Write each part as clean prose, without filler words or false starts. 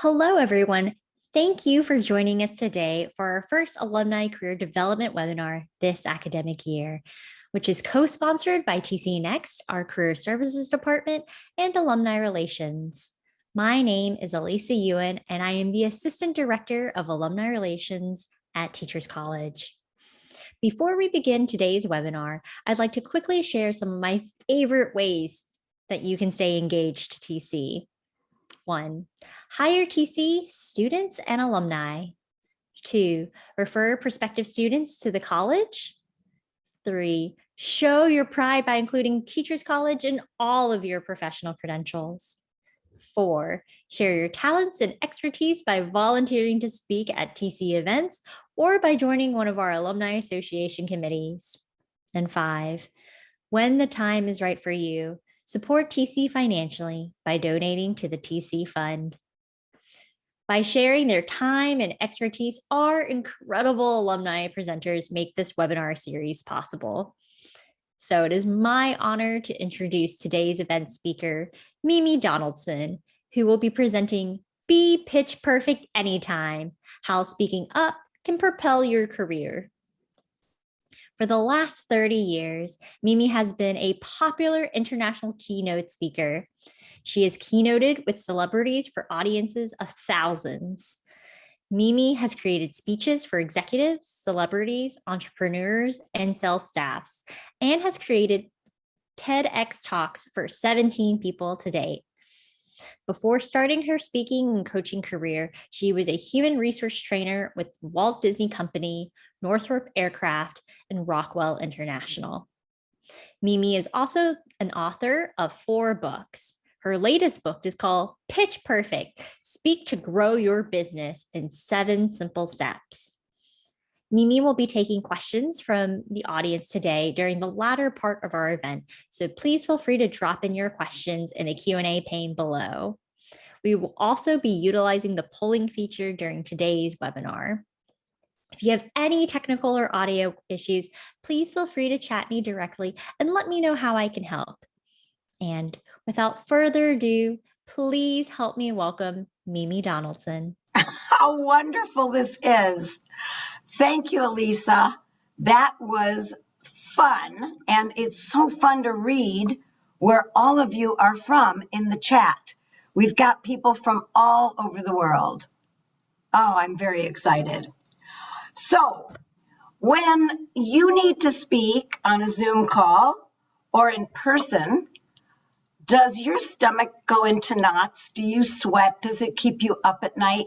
Hello, everyone. Thank you for joining us today for our first Alumni Career Development webinar this academic year, which is co-sponsored by TC Next, our Career Services Department, and Alumni Relations. My name is Elisa Ewan, and I am the Assistant Director of Alumni Relations at Teachers College. Before we begin today's webinar, I'd like to quickly share some of my favorite ways that you can stay engaged to TC. 1. Hire TC students and alumni. 2. Refer prospective students to the college. 3. Show your pride by including Teachers College in all of your professional credentials. 4. Share your talents and expertise by volunteering to speak at TC events or by joining one of our Alumni Association committees. And 5. When the time is right for you, support TC financially by donating to the TC Fund. By sharing their time and expertise, our incredible alumni presenters make this webinar series possible. So it is my honor to introduce today's event speaker, Mimi Donaldson, who will be presenting Be Pitch Perfect Anytime, How Speaking Up Can Propel Your Career. For the last 30 years, Mimi has been a popular international keynote speaker. She has keynoted with celebrities for audiences of thousands. Mimi has created speeches for executives, celebrities, entrepreneurs, and sales staffs, and has created TEDx talks for 17 people to date. Before starting her speaking and coaching career, she was a human resource trainer with Walt Disney Company, Northrop Aircraft, and Rockwell International. Mimi is also an author of 4 books. Her latest book is called Pitch Perfect, Speak to Grow Your Business in 7 Simple Steps. Mimi will be taking questions from the audience today during the latter part of our event, so please feel free to drop in your questions in the Q&A pane below. We will also be utilizing the polling feature during today's webinar. If you have any technical or audio issues, please feel free to chat me directly and let me know how I can help. And without further ado, please help me welcome Mimi Donaldson. How wonderful this is. Thank you, Elisa. That was fun, and it's so fun to read where all of you are from in the chat. We've got people from all over the world. Oh, I'm very excited. So, when you need to speak on a Zoom call or in person, does your stomach go into knots? Do you sweat? Does it keep you up at night?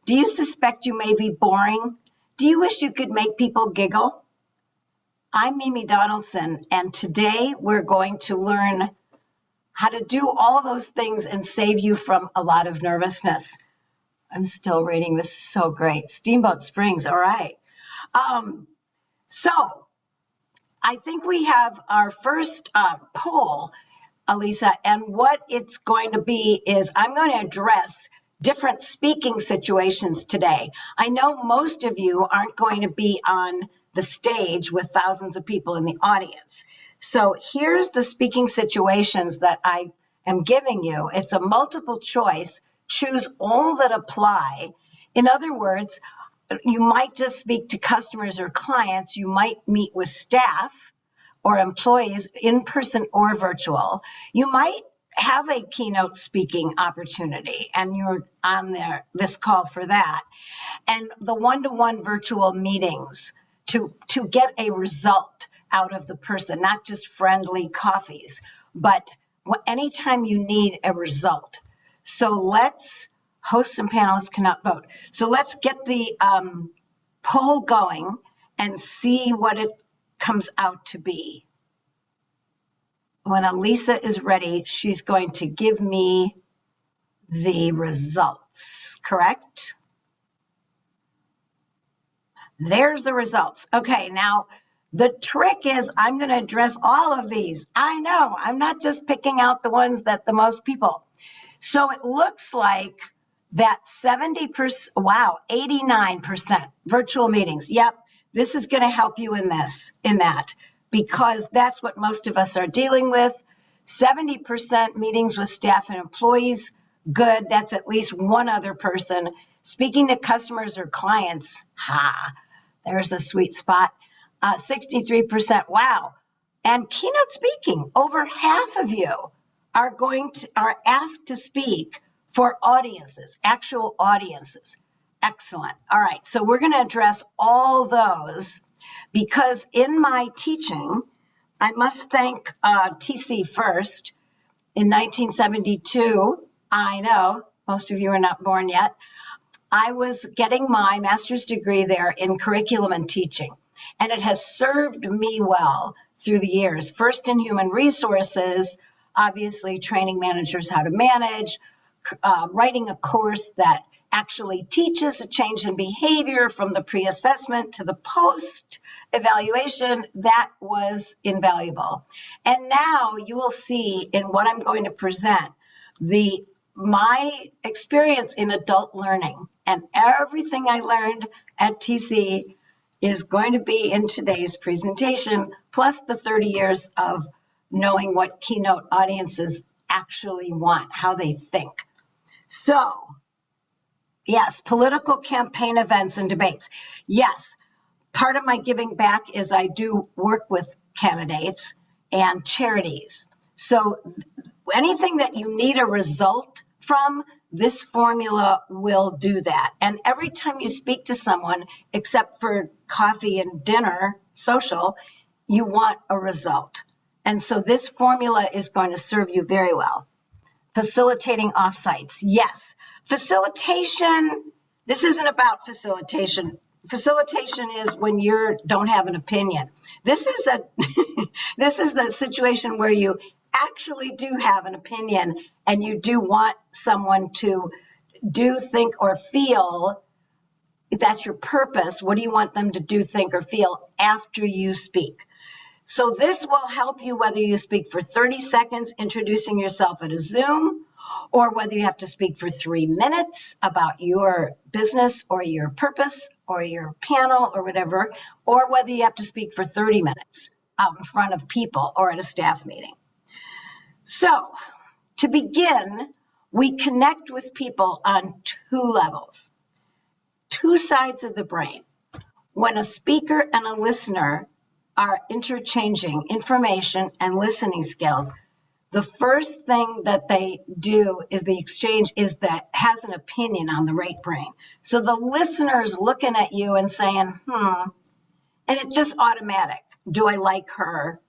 Do you suspect you may be boring? Do you wish you could make people giggle? I'm Mimi Donaldson, and today we're going to learn how to do all those things and save you from a lot of nervousness. I'm still rating this so great. Steamboat Springs, all right. So I think we have our first poll, Elisa, and what it's going to be is I'm going to address different speaking situations today. I know most of you aren't going to be on the stage with thousands of people in the audience. So here's the speaking situations that I am giving you. It's a multiple choice. Choose all that apply. In other words, you might just speak to customers or clients. You might meet with staff or employees in person or virtual. You might have a keynote speaking opportunity and you're on this call for that. And the one-to-one virtual meetings to get a result out of the person, not just friendly coffees, but anytime you need a result. So let's, hosts and panelists cannot vote. So let's get the poll going and see what it comes out to be. When Elisa is ready, she's going to give me the results, correct? There's the results. Okay, now the trick is I'm going to address all of these. I know, I'm not just picking out the ones that the most people. So it looks like that 70%, wow, 89% virtual meetings. Yep, this is going to help you in that. Because that's what most of us are dealing with. 70% meetings with staff and employees, Good. That's at least one other person. Speaking to customers or clients. There's a sweet spot. 63%. Wow. And keynote speaking. Over half of you are asked to speak for audiences, actual audiences. Excellent. All right. So we're going to address all those because in my teaching, I must thank TC first. In 1972, I know most of you are not born yet, I was getting my master's degree there in curriculum and teaching, and it has served me well through the years. First in human resources, obviously training managers how to manage, writing a course that actually teaches a change in behavior from the pre-assessment to the post-evaluation. That was invaluable. And now you will see in what I'm going to present my experience in adult learning, and everything I learned at TC is going to be in today's presentation, plus the 30 years of knowing what keynote audiences actually want, how they think. So, yes, political campaign events and debates. Yes, part of my giving back is I do work with candidates and charities. So anything that you need a result from, this formula will do that. And every time you speak to someone, except for coffee and dinner, social, you want a result. And so this formula is going to serve you very well. Facilitating offsites. Yes. Facilitation, this isn't about facilitation. Facilitation is when you don't have an opinion. This is this is the situation where you actually do have an opinion and you do want someone to do, think, or feel. That's your purpose. What do you want them to do, think, or feel after you speak? So this will help you whether you speak for 30 seconds introducing yourself at a Zoom, or whether you have to speak for 3 minutes about your business or your purpose or your panel or whatever, or whether you have to speak for 30 minutes out in front of people or at a staff meeting. So to begin, we connect with people on 2 levels, 2 sides of the brain. When a speaker and a listener are interchanging information and listening skills, the first thing that they do is the exchange has an opinion on the right brain. So the listener is looking at you and saying, and it's just automatic. Do I like her?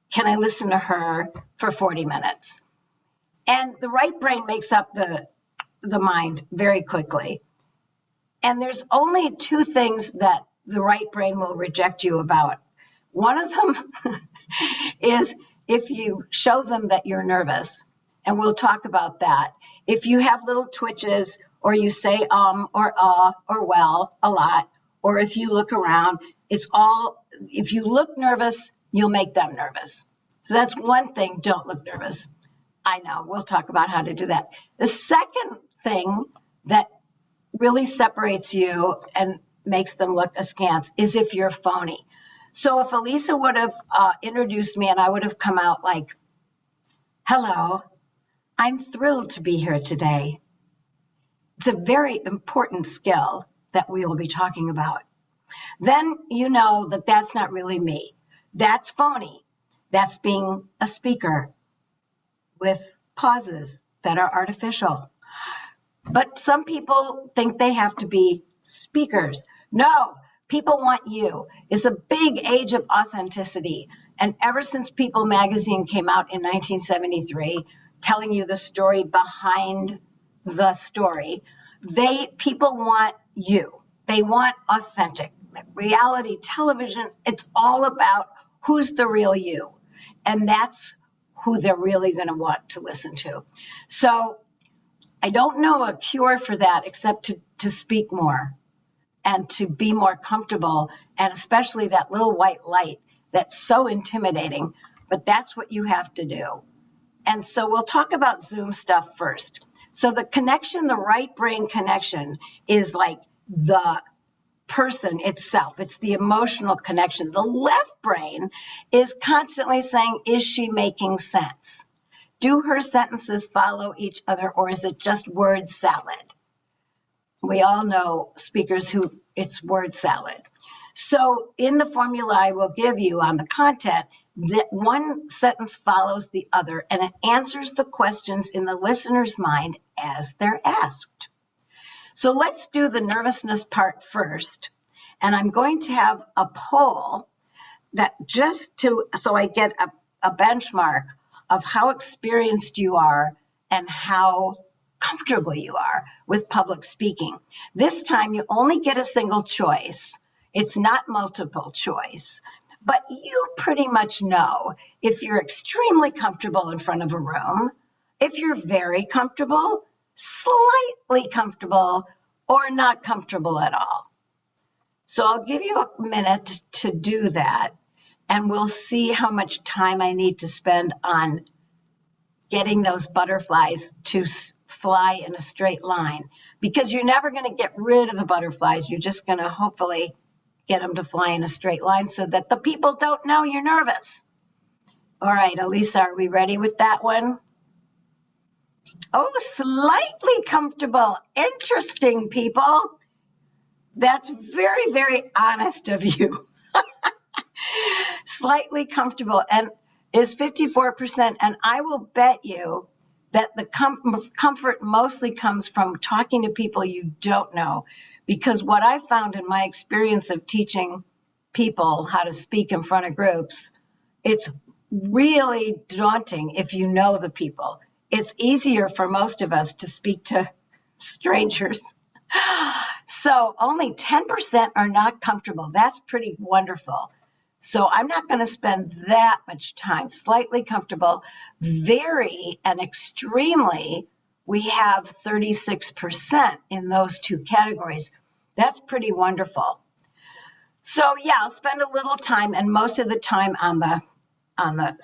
Can I listen to her for 40 minutes? And the right brain makes up the mind very quickly. And there's only 2 things that the right brain will reject you about. One of them is if you show them that you're nervous, and we'll talk about that. If you have little twitches, or you say or or well a lot, or if you look around, if you look nervous, you'll make them nervous. So that's one thing, don't look nervous. I know, we'll talk about how to do that. The second thing that really separates you and makes them look askance is if you're phony. So if Elisa would have introduced me and I would have come out like, hello, I'm thrilled to be here today. It's a very important skill that we will be talking about. Then you know that that's not really me. That's phony. That's being a speaker with pauses that are artificial. But some people think they have to be speakers. No. People want you. It's a big age of authenticity. And ever since People magazine came out in 1973, telling you the story behind the story, people want you. They want authentic. Reality television, it's all about who's the real you. And that's who they're really going to want to listen to. So I don't know a cure for that except to speak more and to be more comfortable, and especially that little white light that's so intimidating, but that's what you have to do. And so we'll talk about Zoom stuff first. So the connection, the right brain connection, is like the person itself. It's the emotional connection. The left brain is constantly saying, is she making sense? Do her sentences follow each other, or is it just word salad? We all know speakers who it's word salad. So in the formula I will give you on the content, that one sentence follows the other and it answers the questions in the listener's mind as they're asked. So let's do the nervousness part first. And I'm going to have a poll that so I get a benchmark of how experienced you are and how comfortable you are with public speaking. This time you only get a single choice. It's not multiple choice, but you pretty much know if you're extremely comfortable in front of a room, if you're very comfortable, slightly comfortable, or not comfortable at all. So I'll give you a minute to do that, and we'll see how much time I need to spend on getting those butterflies to fly in a straight line, because you're never going to get rid of the butterflies. You're just going to hopefully get them to fly in a straight line so that the people don't know you're nervous. All right, Elisa, are we ready with that one? Oh, slightly comfortable. Interesting, people. That's very, very honest of you. Slightly comfortable and is 54%. And I will bet you that the comfort mostly comes from talking to people you don't know. Because what I found in my experience of teaching people how to speak in front of groups, it's really daunting if you know the people. It's easier for most of us to speak to strangers. So only 10% are not comfortable. That's pretty wonderful. So I'm not going to spend that much time. Slightly comfortable, very and extremely, we have 36% in those two categories. That's pretty wonderful. So yeah, I'll spend a little time and most of the time on the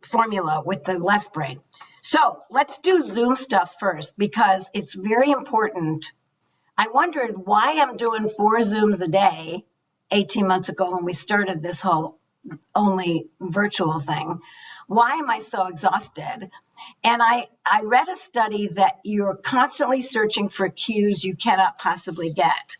formula with the left brain. So let's do Zoom stuff first because it's very important. I wondered why I'm doing 4 Zooms a day 18 months ago when we started this whole only virtual thing. Why am I so exhausted? And I read a study that you're constantly searching for cues you cannot possibly get.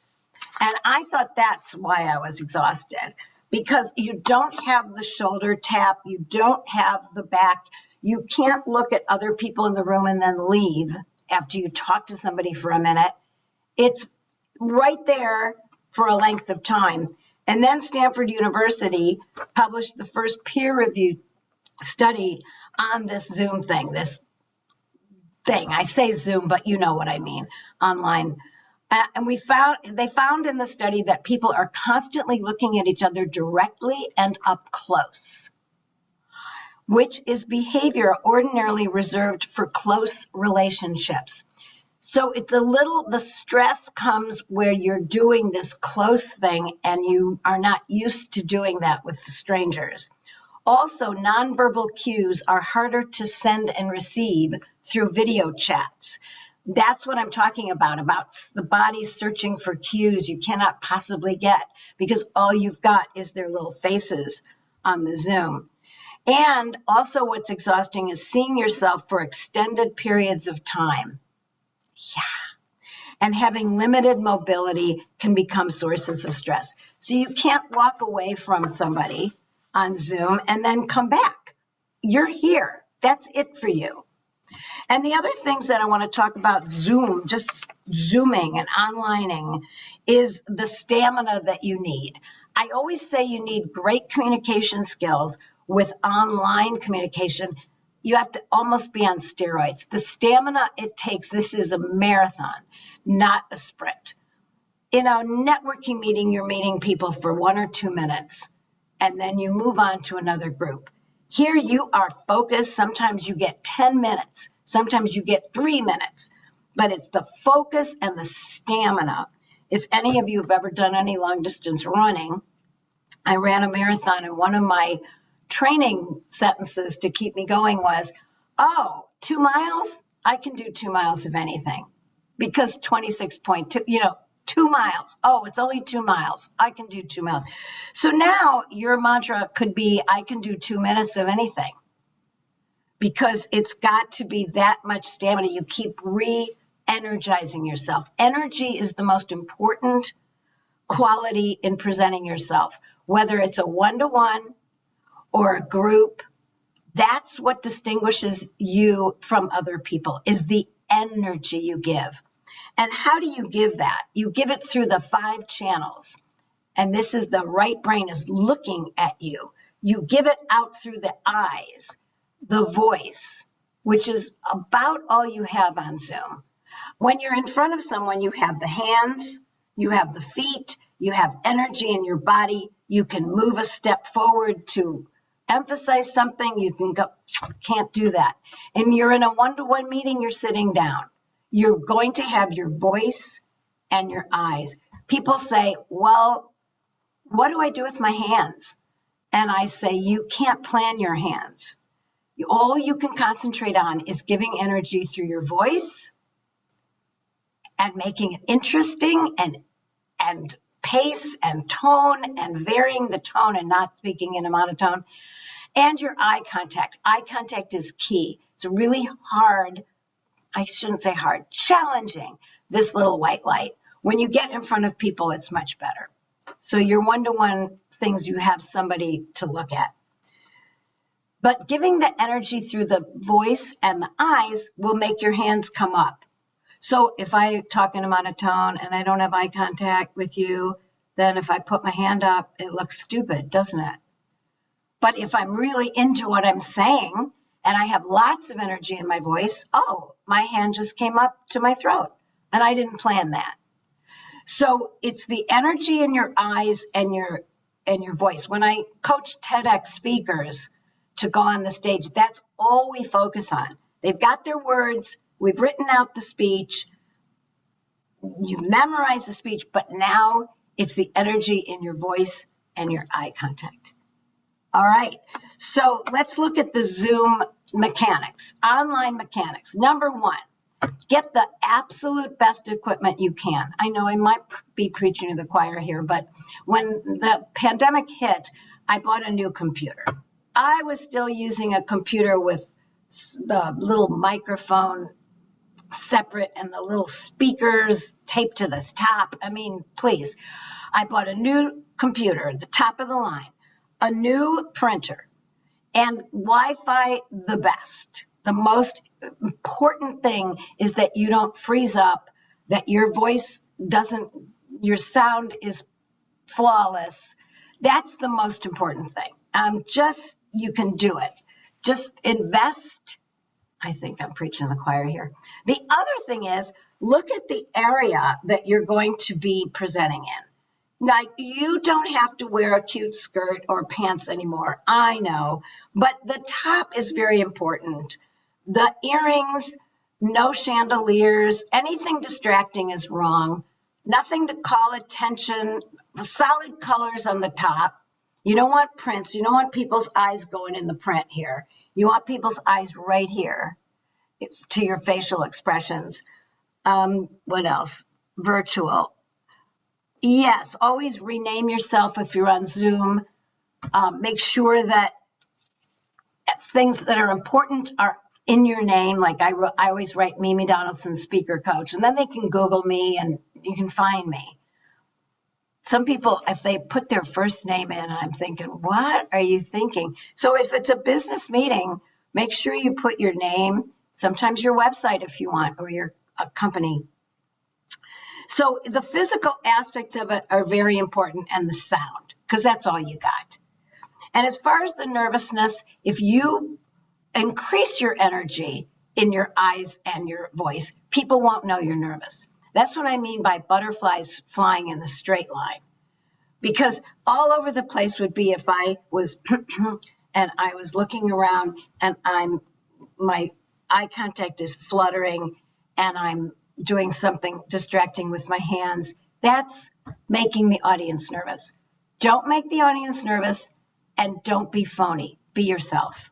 And I thought that's why I was exhausted, because you don't have the shoulder tap, you don't have the back, you can't look at other people in the room and then leave after you talk to somebody for a minute. It's right there for a length of time. And then Stanford University published the first peer-reviewed study on this Zoom thing, I say Zoom, but you know what I mean, online. And they found in the study that people are constantly looking at each other directly and up close, which is behavior ordinarily reserved for close relationships. So the stress comes where you're doing this close thing and you are not used to doing that with strangers. Also, nonverbal cues are harder to send and receive through video chats. That's what I'm talking about the body searching for cues you cannot possibly get because all you've got is their little faces on the Zoom. And also what's exhausting is seeing yourself for extended periods of time. Yeah. And having limited mobility can become sources of stress. So you can't walk away from somebody on Zoom and then come back. You're here. That's it for you. And the other things that I want to talk about Zoom, just Zooming and onlining, is the stamina that you need. I always say you need great communication skills with online communication. You have to almost be on steroids. The stamina it takes, this is a marathon, not a sprint. In a networking meeting, you're meeting people for 1 or 2 minutes, and then you move on to another group. Here you are focused. Sometimes you get 10 minutes. Sometimes you get 3 minutes. But it's the focus and the stamina. If any of you have ever done any long distance running, I ran a marathon, and one of my training sentences to keep me going was, 2 miles? I can do 2 miles of anything. Because 26.2, 2 miles. Oh, it's only 2 miles. I can do 2 miles. So now your mantra could be, I can do 2 minutes of anything. because it's got to be that much stamina. You keep re-energizing yourself. Energy is the most important quality in presenting yourself, whether it's a one-to-one or a group. That's what distinguishes you from other people, is the energy you give. And how do you give that? You give it through the 5 channels. And this is the right brain is looking at you. You give it out through the eyes, the voice, which is about all you have on Zoom. When you're in front of someone, you have the hands, you have the feet, you have energy in your body. You can move a step forward to emphasize something. You can go, can't do that. And you're in a one-to-one meeting, you're sitting down. You're going to have your voice and your eyes. People say, well, what do I do with my hands? And I say, you can't plan your hands. All you can concentrate on is giving energy through your voice and making it interesting and pace and tone and varying the tone and not speaking in a monotone. And your eye contact. Eye contact is key. It's really hard, I shouldn't say hard, challenging, this little white light. When you get in front of people, it's much better. So your one-to-one things, you have somebody to look at. But giving the energy through the voice and the eyes will make your hands come up. So if I talk in a monotone and I don't have eye contact with you, then if I put my hand up, it looks stupid, doesn't it? But if I'm really into what I'm saying and I have lots of energy in my voice, oh, my hand just came up to my throat and I didn't plan that. So it's the energy in your eyes and your voice. When I coach TEDx speakers to go on the stage, that's all we focus on. They've got their words, we've written out the speech, you've memorized the speech, but now it's the energy in your voice and your eye contact. All right, so let's look at the Zoom mechanics, online mechanics. Number 1, get the absolute best equipment you can. I know I might be preaching to the choir here, but when the pandemic hit, I bought a new computer. I was still using a computer with the little microphone separate and the little speakers taped to the top. I mean, please. I bought a new computer, the top of the line, a new printer, and Wi-Fi the best. The most important thing is that you don't freeze up, that your voice doesn't, your sound is flawless. That's the most important thing. You can do it. Just invest. I think I'm preaching to the choir here. The other thing is, look at the area that you're going to be presenting in. Like, you don't have to wear a cute skirt or pants anymore. I know, but the top is very important. The earrings, no chandeliers, anything distracting is wrong. Nothing to call attention, solid colors on the top. You don't want prints. You don't want people's eyes going in the print here. You want people's eyes right here to your facial expressions. What else? Virtual. Yes, always rename yourself if you're on Zoom. Make sure that things that are important are in your name. Like I always write Mimi Donaldson, speaker coach, and then they can Google me and you can find me. Some people, if they put their first name in, I'm thinking, what are you thinking? So if it's a business meeting, make sure you put your name, sometimes your website if you want, or your company. So the physical aspects of it are very important, and the sound, because that's all you got. And as far as the nervousness, if you increase your energy in your eyes and your voice, people won't know you're nervous. That's what I mean by butterflies flying in a straight line. Because all over the place would be if I was and I was looking around and my eye contact is fluttering and I'm doing something distracting with my hands. That's making the audience nervous. Don't make the audience nervous and don't be phony. Be yourself.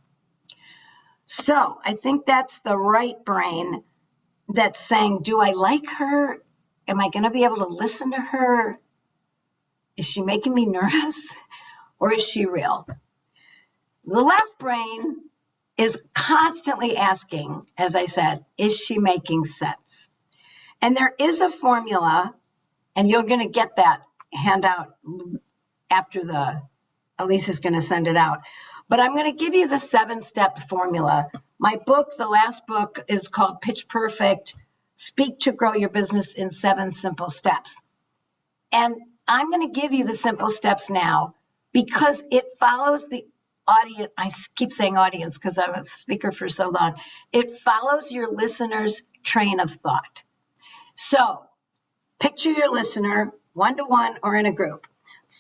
So I think that's the right brain that's saying, do I like her? Am I going to be able to listen to her? Is she making me nervous? Or is she real? The left brain is constantly asking, as I said, is she making sense? And there is a formula, and you're going to get that handout after Elisa's going to send it out. But I'm going to give you the 7-step formula. My book, the last book, is called Pitch Perfect, Speak to Grow Your Business in 7 Simple Steps. And I'm going to give you the simple steps now because it follows the audience. I keep saying audience because I'm a speaker for so long. It follows your listener's train of thought. So picture your listener, one-to-one or in a group,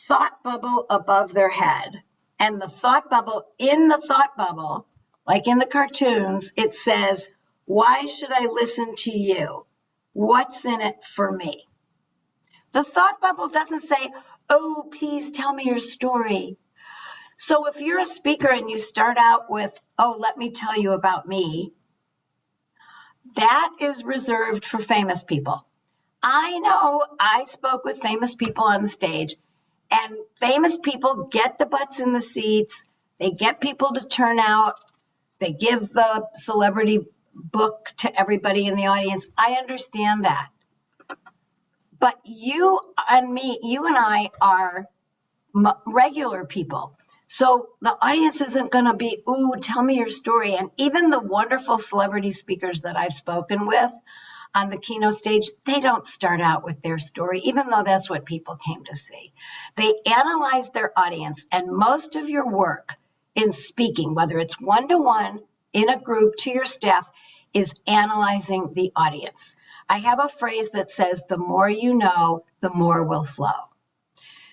thought bubble above their head. And the thought bubble, in the thought bubble, like in the cartoons, it says, why should I listen to you? What's in it for me? The thought bubble doesn't say, oh, please tell me your story. So if you're a speaker and you start out with, oh, let me tell you about me, that is reserved for famous people. I know I spoke with famous people on the stage, and famous people get the butts in the seats. They get people to turn out. They give the celebrity book to everybody in the audience. I understand that. But you and me, you and I are regular people. So the audience isn't going to be, ooh, tell me your story. And even the wonderful celebrity speakers that I've spoken with on the keynote stage, they don't start out with their story, even though that's what people came to see. They analyze their audience, and most of your work in speaking, whether it's one-to-one, in a group, to your staff, is analyzing the audience. I have a phrase that says, the more you know, the more will flow.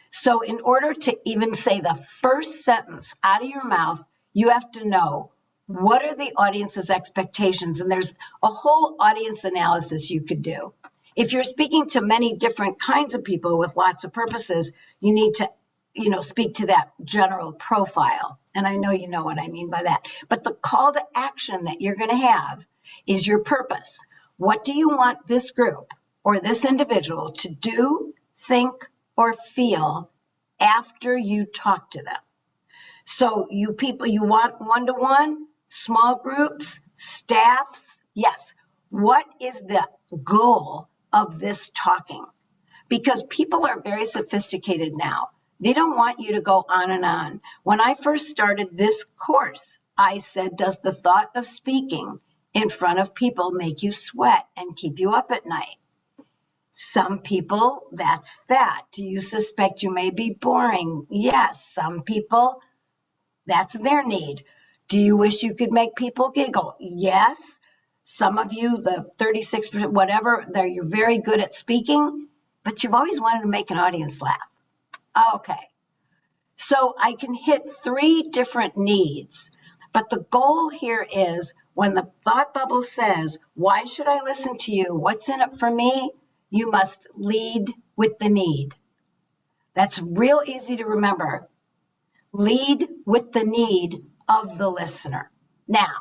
So in order to even say the first sentence out of your mouth, you have to know, what are the audience's expectations? And there's a whole audience analysis you could do. If you're speaking to many different kinds of people with lots of purposes, you need to, speak to that general profile. And I know you know what I mean by that. But the call to action that you're going to have is your purpose. What do you want this group or this individual to do, think, or feel after you talk to them? So you people, you want one-to-one, small groups, staffs? Yes. What is the goal of this talking? Because people are very sophisticated now. They don't want you to go on and on. When I first started this course, I said, does the thought of speaking in front of people make you sweat and keep you up at night? Some people, that's that. Do you suspect you may be boring? Yes. Some people, that's their need. Do you wish you could make people giggle? Yes. Some of you, the 36%, whatever, you're very good at speaking, but you've always wanted to make an audience laugh. Okay. So I can hit 3 different needs, but the goal here is when the thought bubble says, why should I listen to you? What's in it for me? You must lead with the need. That's real easy to remember. Lead with the need of the listener. Now,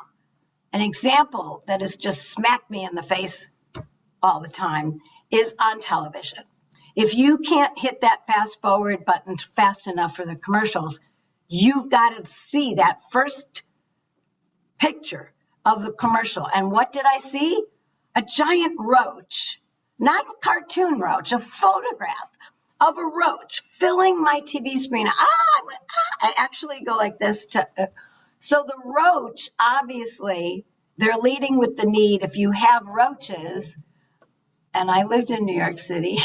an example that has just smacked me in the face all the time is on television. If you can't hit that fast forward button fast enough for the commercials, you've got to see that first picture of the commercial. And what did I see? A giant roach, not a cartoon roach, a photograph of a roach filling my TV screen. I actually go like this so the roach, obviously, they're leading with the need. If you have roaches, and I lived in New York City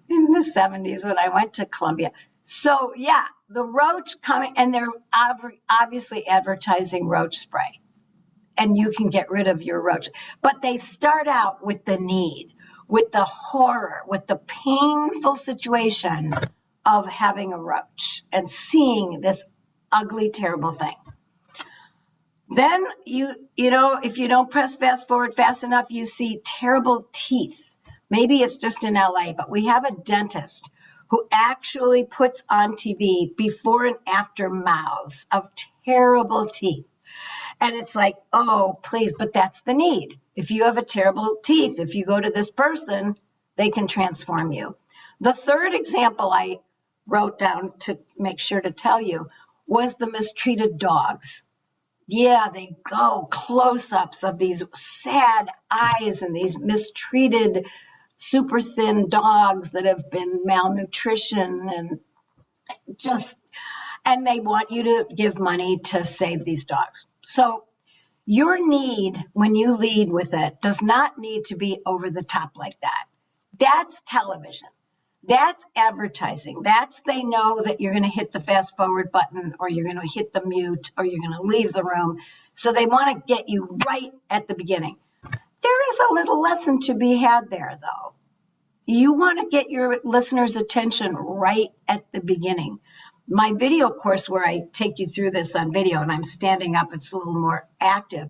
in the 70s when I went to Columbia. So yeah, the roach coming, and they're obviously advertising roach spray, and you can get rid of your roach. But they start out with the need, with the horror, with the painful situation of having a roach and seeing this ugly, terrible thing. Then if you don't press fast forward fast enough, you see terrible teeth. Maybe it's just in LA, but we have a dentist who actually puts on TV before and after mouths of terrible teeth. And it's like, oh, please, but that's the need. If you have a terrible teeth, if you go to this person, they can transform you. The third example I wrote down to make sure to tell you was the mistreated dogs. Yeah, they go close-ups of these sad eyes and these mistreated, super thin dogs that have been malnutrition and just, and they want you to give money to save these dogs. So your need, when you lead with it, does not need to be over the top like that. That's television. That's advertising. That's they know that you're going to hit the fast forward button or you're going to hit the mute or you're going to leave the room. So they want to get you right at the beginning. There is a little lesson to be had there, though. You want to get your listeners' attention right at the beginning. My video course, where I take you through this on video and I'm standing up, it's a little more active,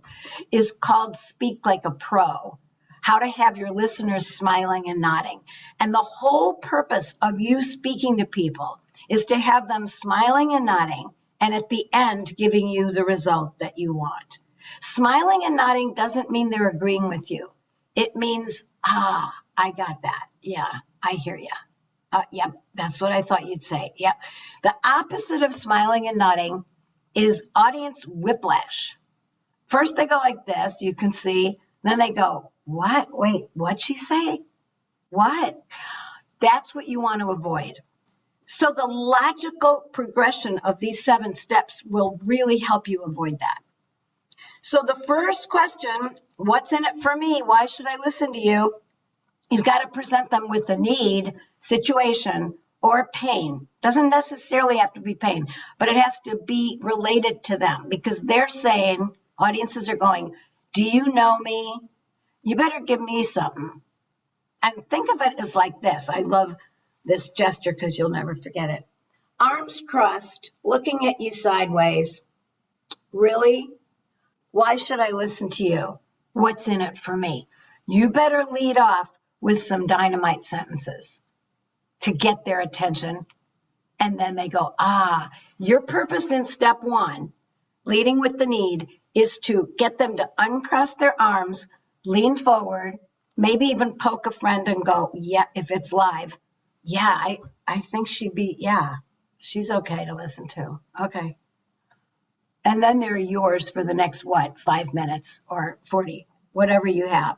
is called Speak Like a Pro. How to have your listeners smiling and nodding. And the whole purpose of you speaking to people is to have them smiling and nodding, and at the end, giving you the result that you want. Smiling and nodding doesn't mean they're agreeing with you. It means, I got that. Yeah, I hear you. Yep, that's what I thought you'd say. Yep. The opposite of smiling and nodding is audience whiplash. First, they go like this, you can see. Then they go, what? Wait, what'd she say? What? That's what you want to avoid. So the logical progression of these 7 steps will really help you avoid that. So the first question, what's in it for me? Why should I listen to you? You've got to present them with a need, situation, or pain. Doesn't necessarily have to be pain, but it has to be related to them because they're saying, audiences are going, do you know me? You better give me something. And think of it as like this. I love this gesture because you'll never forget it. Arms crossed, looking at you sideways. Really? Why should I listen to you? What's in it for me? You better lead off with some dynamite sentences to get their attention. And then they go, your purpose in step 1, leading with the need, is to get them to uncross their arms, lean forward, maybe even poke a friend and go, yeah, if it's live. Yeah, I think she's okay to listen to. Okay. And then they're yours for the next, 5 minutes or 40, whatever you have.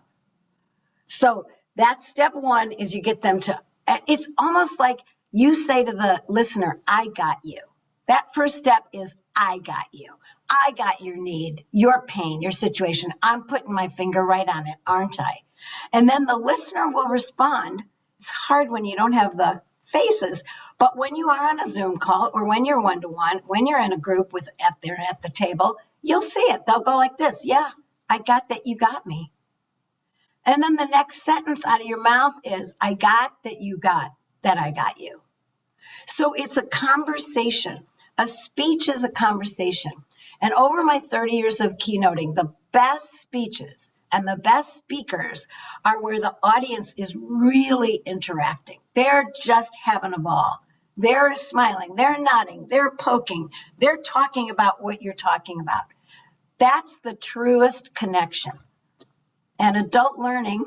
So that's step 1 is you get them to, it's almost like you say to the listener, I got you. That first step is I got you. I got your need, your pain, your situation. I'm putting my finger right on it, aren't I? And then the listener will respond. It's hard when you don't have the faces, but when you are on a Zoom call or when you're one-to-one, when you're in a group at the table, you'll see it. They'll go like this. Yeah, I got that you got me. And then the next sentence out of your mouth is, I got that you got that I got you. So it's a conversation. A speech is a conversation. And over my 30 years of keynoting, the best speeches and the best speakers are where the audience is really interacting. They're just having a ball. They're smiling, they're nodding, they're poking, they're talking about what you're talking about. That's the truest connection. And adult learning,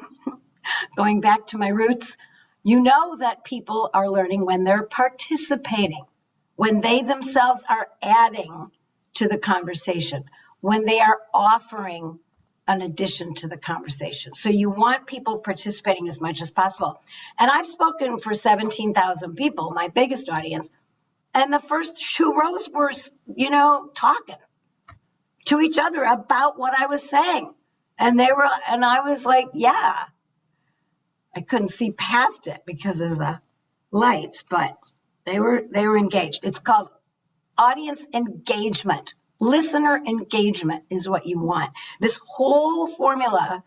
going back to my roots, you know that people are learning when they're participating, when they themselves are adding to the conversation, when they are offering an addition to the conversation. So you want people participating as much as possible. And I've spoken for 17,000 people, my biggest audience, and the first 2 rows were, talking to each other about what I was saying. And I was like, yeah, I couldn't see past it because of the lights, but they were engaged. It's called audience engagement. Listener engagement is what you want. This whole formula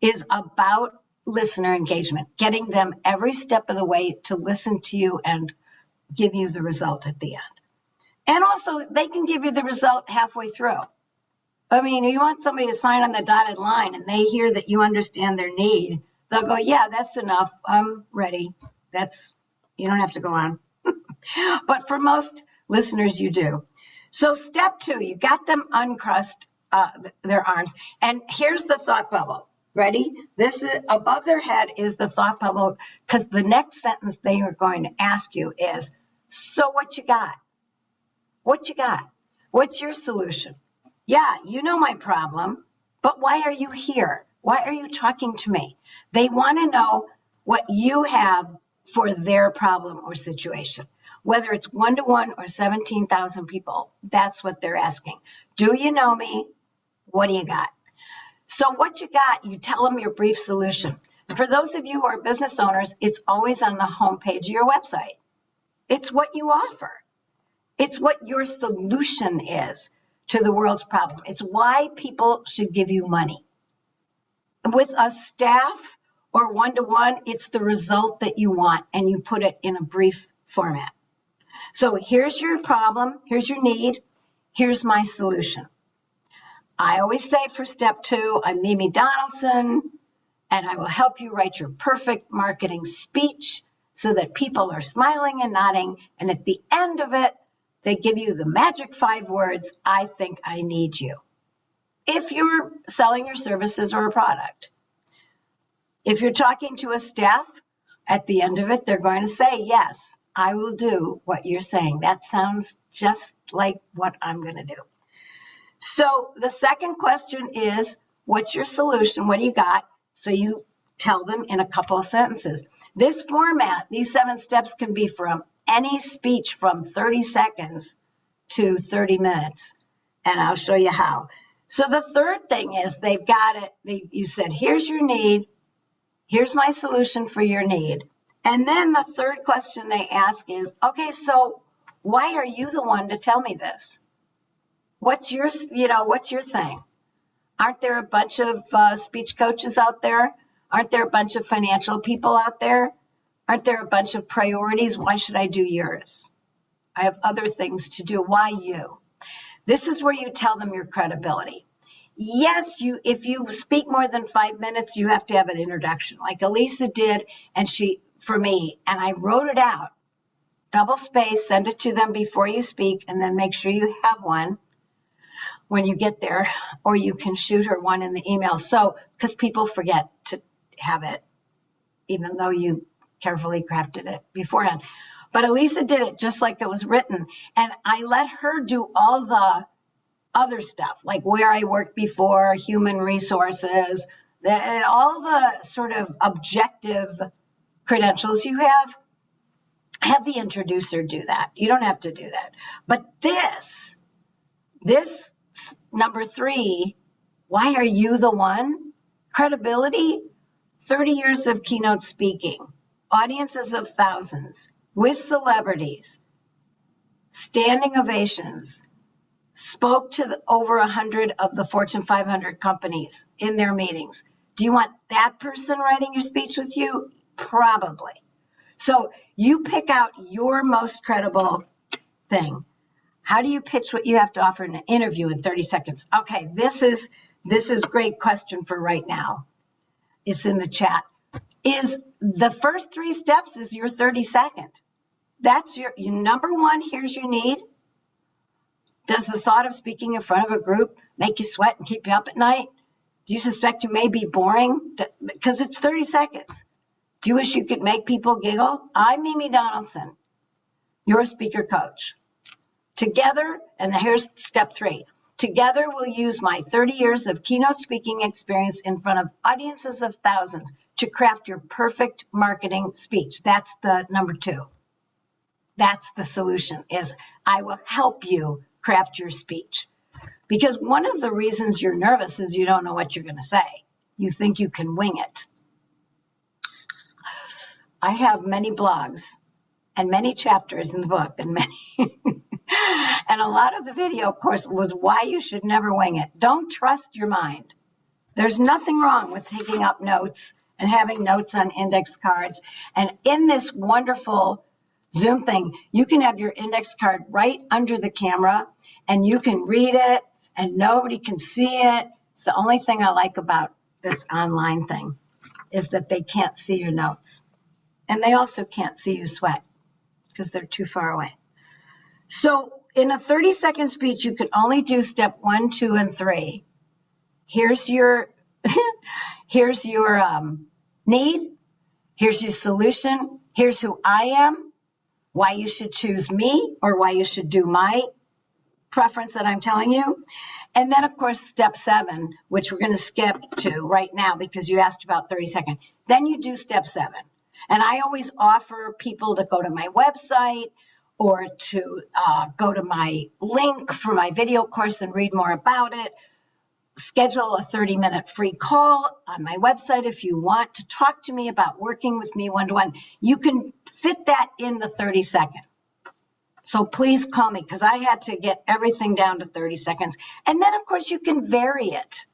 is about listener engagement, getting them every step of the way to listen to you and give you the result at the end. And also, they can give you the result halfway through. I mean, you want somebody to sign on the dotted line and they hear that you understand their need, they'll go, yeah, that's enough. I'm ready. You don't have to go on. But for most listeners, you do. So step 2, you got them uncrossed their arms. And here's the thought bubble. Ready? This is above their head is the thought bubble, because the next sentence they are going to ask you is, so what you got? What you got? What's your solution? Yeah, you know my problem, but why are you here? Why are you talking to me? They want to know what you have for their problem or situation. Whether it's 1-to-1 or 17,000 people, that's what they're asking. Do you know me? What do you got? So what you got, you tell them your brief solution. For those of you who are business owners, it's always on the homepage of your website. It's what you offer. It's what your solution is to the world's problem. It's why people should give you money. With a staff or 1-to-1, it's the result that you want, and you put it in a brief format. So here's your problem, here's your need, here's my solution. I always say for step 2, I'm Mimi Donaldson, and I will help you write your perfect marketing speech so that people are smiling and nodding, and at the end of it, they give you the magic 5 words, I think I need you. If you're selling your services or a product. If you're talking to a staff, at the end of it, they're going to say, yes, I will do what you're saying. That sounds just like what I'm going to do. So the second question is, what's your solution? What do you got? So you tell them in a couple of sentences. This format, these 7 steps can be from any speech from 30 seconds to 30 minutes. And I'll show you how. So the third thing is they've got it. You said, here's your need. Here's my solution for your need. And then the third question they ask is, okay, so why are you the one to tell me this? What's your thing? Aren't there a bunch of speech coaches out there? Aren't there a bunch of financial people out there? Aren't there a bunch of priorities? Why should I do yours? I have other things to do. Why you? This is where you tell them your credibility. Yes, if you speak more than 5 minutes, you have to have an introduction, like Elisa did, and for me, and I wrote it out. Double space, send it to them before you speak, and then make sure you have one when you get there, or you can shoot her one in the email. So, because people forget to have it, even though you carefully crafted it beforehand. But Elisa did it just like it was written, and I let her do all the other stuff, like where I worked before, human resources, all the sort of objective credentials you have the introducer do that. You don't have to do that. But this number 3, why are you the one? Credibility, 30 years of keynote speaking, audiences of thousands, with celebrities, standing ovations, spoke to over 100 of the Fortune 500 companies in their meetings. Do you want that person writing your speech with you? Probably. So you pick out your most credible thing. How do you pitch what you have to offer in an interview in 30 seconds? Okay, this is great question for right now. It's in the chat. Is the first 3 steps is your 30-second. That's your number 1, here's your need. Does the thought of speaking in front of a group make you sweat and keep you up at night? Do you suspect you may be boring? Because it's 30 seconds. Do you wish you could make people giggle? I'm Mimi Donaldson, your speaker coach. Together, and here's step 3. Together, we'll use my 30 years of keynote speaking experience in front of audiences of thousands to craft your perfect marketing speech. That's the number 2. That's the solution, is I will help you craft your speech. Because one of the reasons you're nervous is you don't know what you're going to say. You think you can wing it. I have many blogs and many chapters in the book, and and a lot of the video, of course, was why you should never wing it. Don't trust your mind. There's nothing wrong with taking up notes and having notes on index cards. And in this wonderful Zoom thing, you can have your index card right under the camera, and you can read it, and nobody can see it. It's the only thing I like about this online thing, is that they can't see your notes. And they also can't see you sweat because they're too far away. So in a 30-second speech, you can only do step 1, 2, and 3. Here's your need. Here's your solution. Here's who I am, why you should choose me, or why you should do my preference that I'm telling you. And then, of course, step 7, which we're going to skip to right now because you asked about 30 seconds. Then you do step 7. And I always offer people to go to my website or to go to my link for my video course and read more about it. Schedule a 30-minute free call on my website if you want to talk to me about working with me one-to-one. You can fit that in the 30 seconds. So please call me because I had to get everything down to 30 seconds. And then, of course, you can vary it.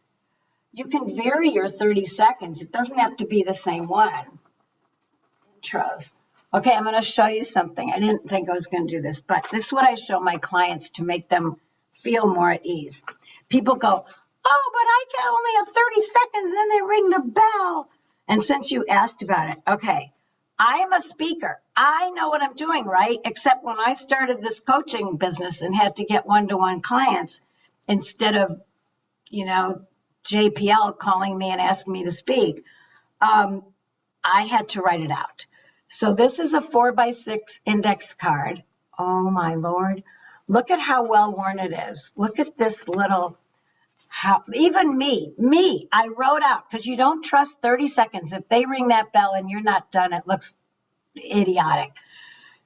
You can vary your 30 seconds. It doesn't have to be the same one. Intros. Okay, I'm going to show you something. I didn't think I was going to do this, but this is what I show my clients to make them feel more at ease. People go, oh, but I can only have 30 seconds, then they ring the bell. And since you asked about it, okay, I'm a speaker. I know what I'm doing, right? Except when I started this coaching business and had to get one-to-one clients instead of, JPL calling me and asking me to speak, I had to write it out. So this is a 4x6 index card. Oh, my Lord. Look at how well worn it is. Look at this little... even me, I wrote out, because you don't trust 30 seconds. If they ring that bell and you're not done, it looks idiotic.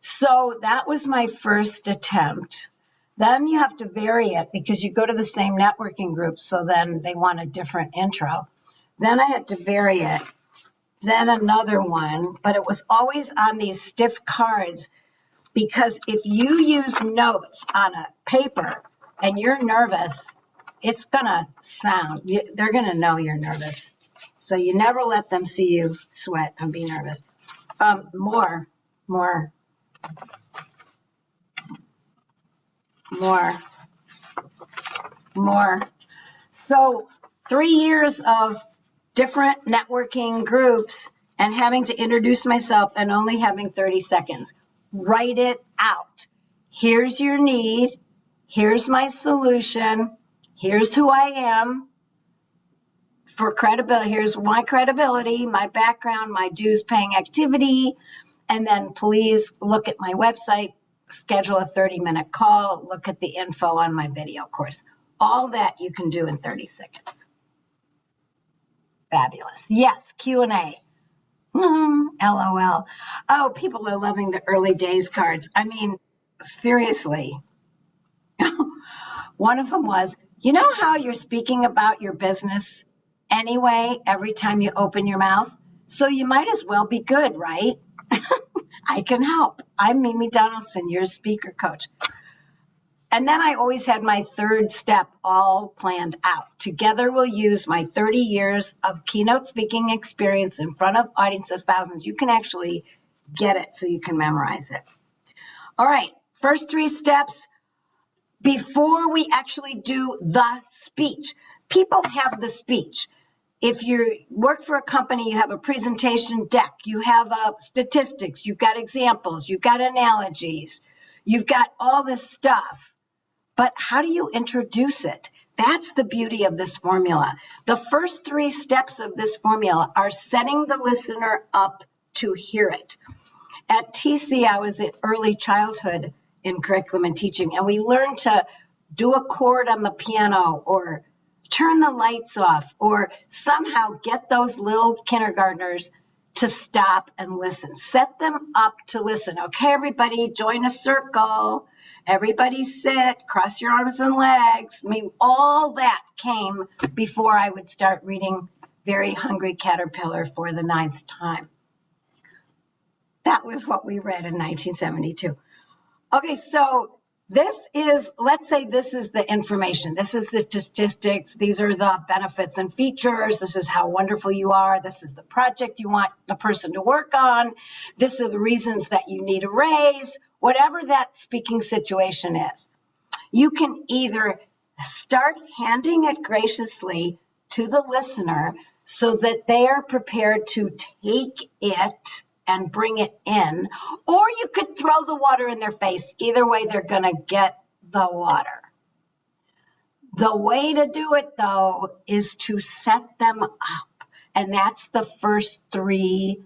So that was my first attempt. Then you have to vary it because you go to the same networking group, so then they want a different intro. Then I had to vary it. Then another one, but it was always on these stiff cards because if you use notes on a paper and you're nervous, it's going to sound, they're going to know you're nervous. So you never let them see you sweat and be nervous. More. So 3 years of different networking groups and having to introduce myself and only having 30 seconds. Write it out. Here's your need. Here's my solution. Here's who I am for credibility. Here's my credibility, my background, my dues paying activity. And then please look at my website, schedule a 30-minute call, look at the info on my video course. All that you can do in 30 seconds. Fabulous. Yes, Q&A. LOL. Oh, people are loving the early days cards. I mean, seriously. One of them was, you know how you're speaking about your business anyway every time you open your mouth? So you might as well be good, right? I can help. I'm Mimi Donaldson, your speaker coach. And then I always had my third step all planned out. Together we'll use my 30 years of keynote speaking experience in front of audiences of thousands. You can actually get it so you can memorize it. All right, first 3 steps before we actually do the speech. People have the speech. If you work for a company, you have a presentation deck, you have statistics, you've got examples, you've got analogies, you've got all this stuff. But how do you introduce it? That's the beauty of this formula. The first 3 steps of this formula are setting the listener up to hear it. At TC, I was in early childhood in curriculum and teaching, and we learned to do a chord on the piano or turn the lights off or somehow get those little kindergartners to stop and listen. Set them up to listen. Okay, everybody, join a circle. Everybody sit, cross your arms and legs. I mean, all that came before I would start reading Very Hungry Caterpillar for the 9th time. That was what we read in 1972. Okay, so this is, let's say this is the information. This is the statistics. These are the benefits and features. This is how wonderful you are. This is the project you want the person to work on. This are the reasons that you need a raise, whatever that speaking situation is. You can either start handing it graciously to the listener so that they are prepared to take it and bring it in, or you could throw the water in their face. Either way, they're going to get the water. The way to do it, though, is to set them up. And that's the first 3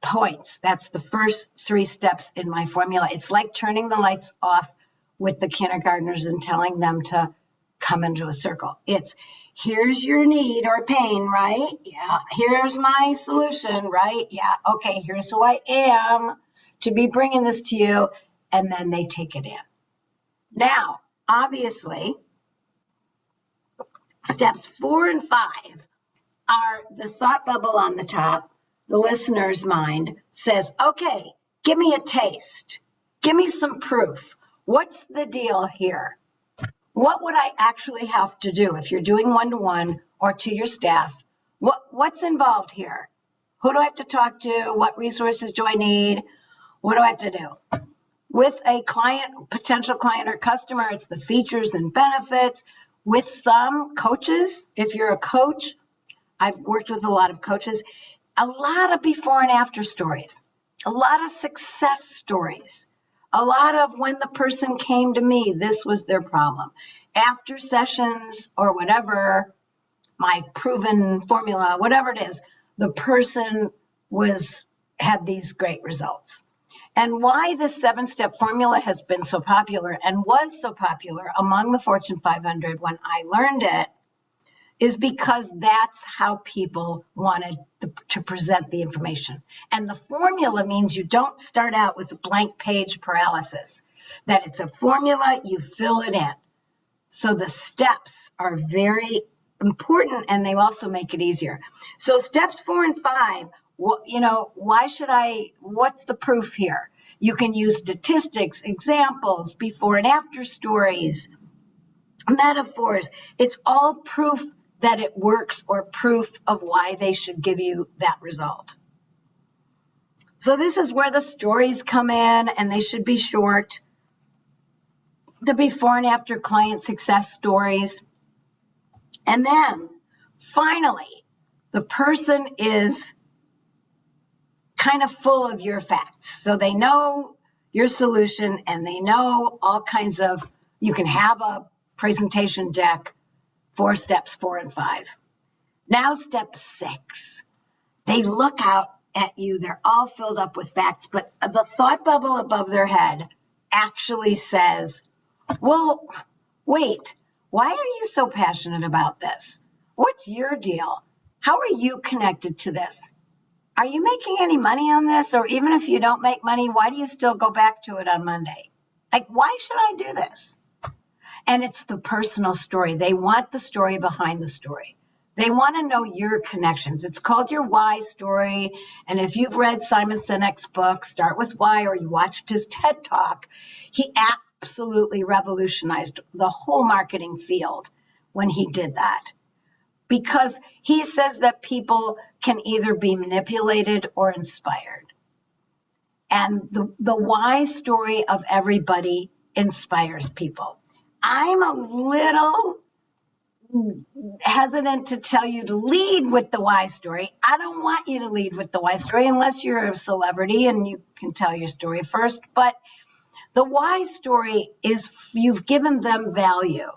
points. That's the first 3 steps in my formula. It's like turning the lights off with the kindergartners and telling them to come into a circle. It's here's your need or pain, right? Yeah. Here's my solution, right? Yeah. Okay. Here's who I am to be bringing this to you. And then they take it in. Now, obviously, steps 4 and 5 are the thought bubble on the top. The listener's mind says, okay, give me a taste. Give me some proof. What's the deal here? What would I actually have to do if you're doing one-to-one or to your staff? What's involved here? Who do I have to talk to? What resources do I need? What do I have to do? With a client, potential client or customer, it's the features and benefits. With some coaches, if you're a coach, I've worked with a lot of coaches, a lot of before and after stories, a lot of success stories, a lot of when the person came to me, this was their problem. After sessions or whatever, my proven formula, whatever it is, the person had these great results. And why this 7-step formula has been so popular and was so popular among the Fortune 500 when I learned it is because that's how people wanted to present the information. And the formula means you don't start out with a blank page paralysis, that it's a formula, you fill it in. So the steps are very important and they also make it easier. So steps 4 and 5, what's the proof here? You can use statistics, examples, before and after stories, metaphors. It's all proof that it works or proof of why they should give you that result. So this is where the stories come in, and they should be short. The before and after client success stories. And then finally, the person is kind of full of your facts. So they know your solution and they know all kinds of, you can have a presentation deck for steps 4 and 5. Now step 6, they look out at you, they're all filled up with facts, but the thought bubble above their head actually says, well, wait, why are you so passionate about this? What's your deal? How are you connected to this? Are you making any money on this? Or even if you don't make money, why do you still go back to it on Monday? Like, why should I do this? And it's the personal story. They want the story behind the story. They want to know your connections. It's called your why story. And if you've read Simon Sinek's book, Start With Why, or you watched his TED Talk, he absolutely revolutionized the whole marketing field when he did that. Because he says that people can either be manipulated or inspired. And the why story of everybody inspires people. I'm a little hesitant to tell you to lead with the why story. I don't want you to lead with the why story unless you're a celebrity and you can tell your story first. But the why story is you've given them value.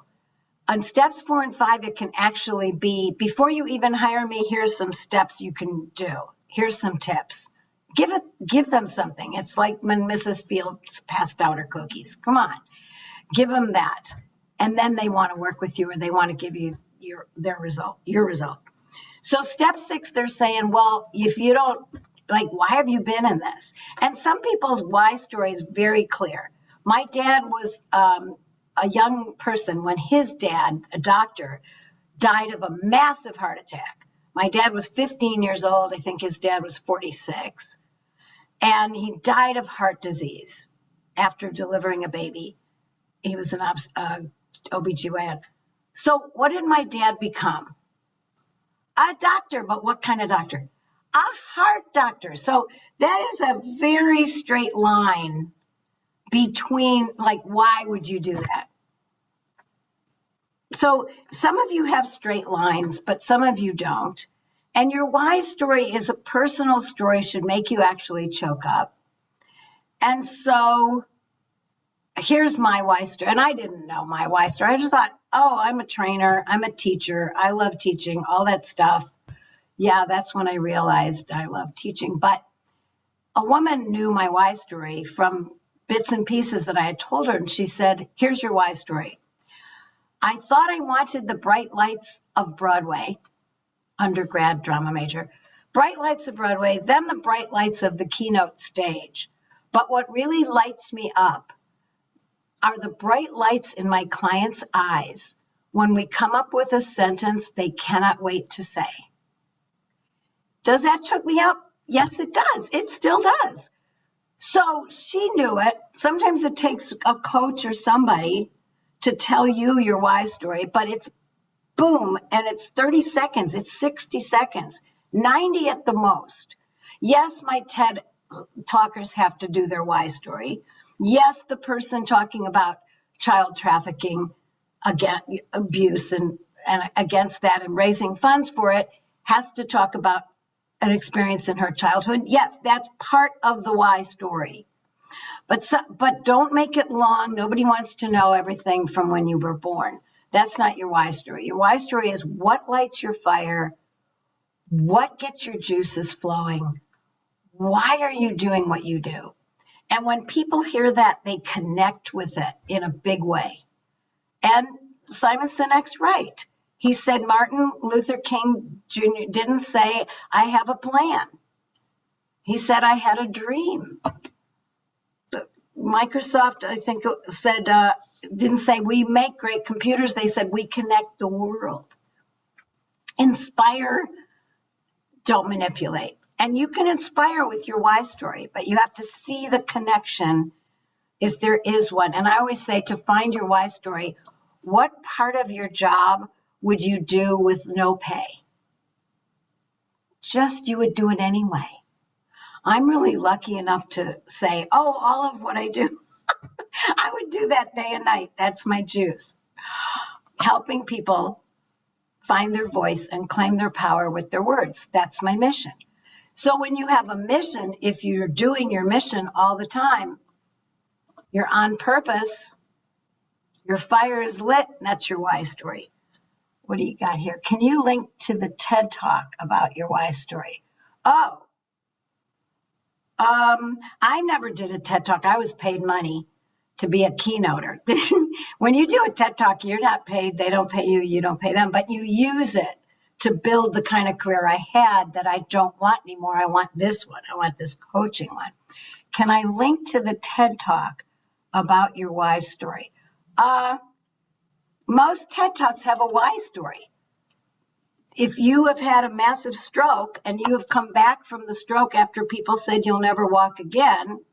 On steps 4 and 5, it can actually be, before you even hire me, here's some steps you can do. Here's some tips. Give them something. It's like when Mrs. Fields passed out her cookies. Come on, give them that. And then they want to work with you or they want to give you your result. So step 6, they're saying, well, if you don't, like, why have you been in this? And some people's why story is very clear. My dad was a young person when his dad, a doctor, died of a massive heart attack. My dad was 15 years old. I think his dad was 46. And he died of heart disease after delivering a baby. He was an OBGYN. So what did my dad become? A doctor, but what kind of doctor? A heart doctor. So that is a very straight line between, like, why would you do that? So some of you have straight lines, but some of you don't. And your why story is a personal story, should make you actually choke up. And so here's my why story. And I didn't know my why story. I just thought, oh, I'm a trainer. I'm a teacher. I love teaching, all that stuff. Yeah, that's when I realized I love teaching. But a woman knew my why story from bits and pieces that I had told her. And she said, here's your why story. I thought I wanted the bright lights of Broadway, undergrad drama major, bright lights of Broadway, then the bright lights of the keynote stage. But what really lights me up are the bright lights in my clients' eyes when we come up with a sentence they cannot wait to say. Does that choke me up? Yes, it does. It still does. So she knew it. Sometimes it takes a coach or somebody to tell you your why story, but it's boom, and it's 30 seconds, it's 60 seconds, 90 at the most. Yes, my TED talkers have to do their why story. Yes, the person talking about child trafficking, again, abuse and against that and raising funds for it has to talk about an experience in her childhood. Yes, that's part of the why story. But don't make it long. Nobody wants to know everything from when you were born. That's not your why story. Your why story is what lights your fire, what gets your juices flowing, why are you doing what you do? And when people hear that, they connect with it in a big way. And Simon Sinek's right. He said Martin Luther King Jr. didn't say, I have a plan. He said, I had a dream. Microsoft, I think, said, didn't say we make great computers. They said we connect the world. Inspire, don't manipulate. And you can inspire with your why story, but you have to see the connection if there is one. And I always say to find your why story, what part of your job would you do with no pay? Just you would do it anyway. I'm really lucky enough to say, oh, all of what I do, I would do that day and night. That's my juice. Helping people find their voice and claim their power with their words. That's my mission. So when you have a mission, if you're doing your mission all the time, you're on purpose, your fire is lit, that's your why story. What do you got here? Can you link to the TED Talk about your why story? Oh, I never did a TED Talk. I was paid money to be a keynoter. When you do a TED Talk, you're not paid. They don't pay you. You don't pay them. But you use it to build the kind of career I had that I don't want anymore. I want this one. I want this coaching one. Can I link to the TED Talk about your why story? Most TED Talks have a why story. If you have had a massive stroke and you have come back from the stroke after people said you'll never walk again,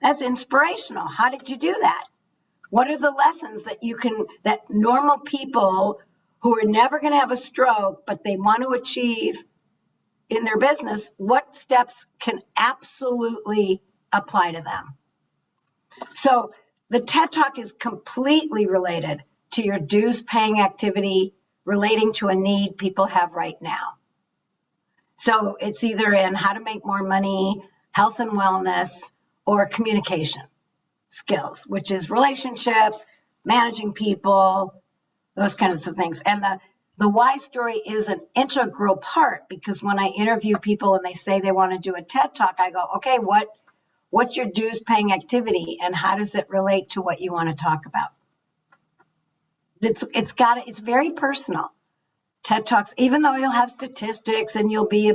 that's inspirational. How did you do that? What are the lessons that normal people who are never going to have a stroke, but they want to achieve in their business, what steps can absolutely apply to them? So the TED Talk is completely related to your dues paying activity relating to a need people have right now. So it's either in how to make more money, health and wellness, or communication skills, which is relationships, managing people, those kinds of things. And the why story is an integral part, because when I interview people and they say they want to do a TED Talk, I go, okay, what's your dues paying activity and how does it relate to what you want to talk about? It's very personal. TED Talks, even though you'll have statistics and you'll be,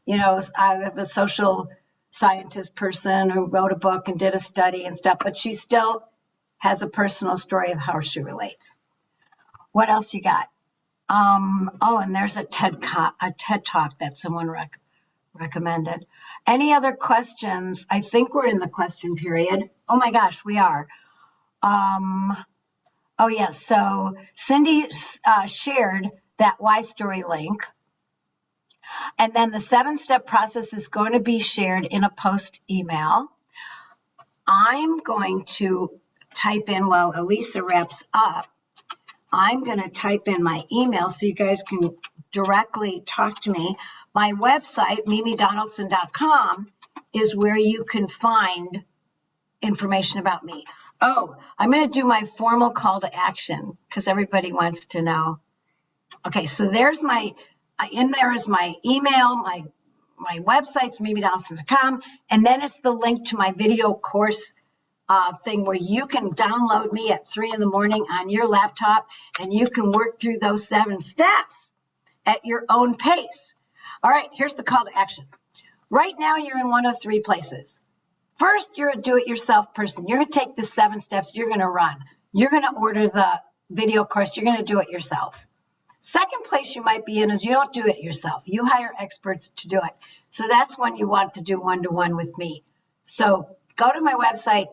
I have a social scientist person who wrote a book and did a study and stuff, but she still has a personal story of how she relates. What else you got? And there's a TED Talk that someone recommended. Any other questions? I think we're in the question period. Oh my gosh, we are. Oh yes, so Cindy shared that why story link. And then the 7-step process is going to be shared in a post email. I'm going to type in, while Elisa wraps up, I'm going to type in my email so you guys can directly talk to me. My website, mimidonaldson.com, is where you can find information about me. Oh, I'm going to do my formal call to action because everybody wants to know. Okay, so there is my email, my website's mimidonaldson.com, and then it's the link to my video course thing where you can download me at 3 in the morning on your laptop, and you can work through those 7 steps at your own pace. All right, here's the call to action. Right now, you're in one of 3 places. First, you're a do-it-yourself person. You're going to take the 7 steps. You're going to run. You're going to order the video course. You're going to do it yourself. Second place you might be in is you don't do it yourself. You hire experts to do it. So that's when you want to do one-to-one with me. So go to my website,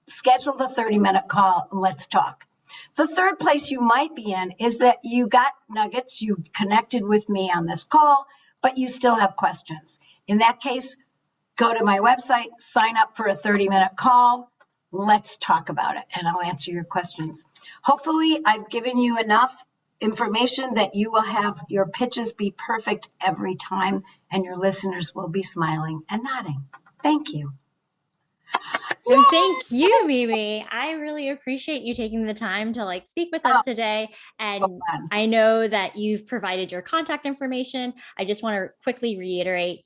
schedule the 30-minute call, and let's talk. The third place you might be in is that you got nuggets, you connected with me on this call, but you still have questions. In that case, go to my website, sign up for a 30-minute call. Let's talk about it, and I'll answer your questions. Hopefully, I've given you enough information that you will have your pitches be perfect every time, and your listeners will be smiling and nodding. Thank you. And thank you, Mimi. I really appreciate you taking the time to speak with us today. And I know that you've provided your contact information. I just want to quickly reiterate,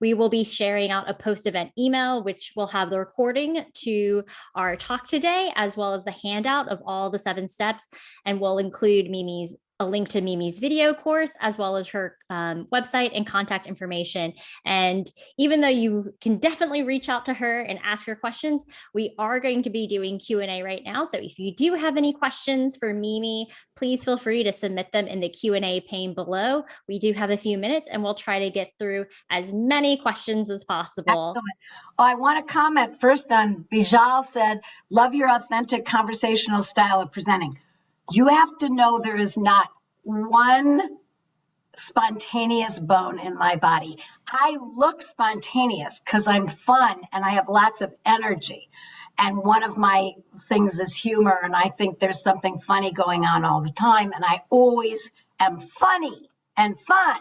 we will be sharing out a post-event email, which will have the recording to our talk today, as well as the handout of all the 7 steps. And we'll include a link to Mimi's video course, as well as her website and contact information. And even though you can definitely reach out to her and ask her questions, we are going to be doing Q&A right now. So if you do have any questions for Mimi, please feel free to submit them in the Q&A pane below. We do have a few minutes, and we'll try to get through as many questions as possible. Excellent. Oh, I want to comment first on Bijal said, love your authentic conversational style of presenting. You have to know there is not one spontaneous bone in my body. I look spontaneous because I'm fun and I have lots of energy. And one of my things is humor, and I think there's something funny going on all the time, and I always am funny and fun.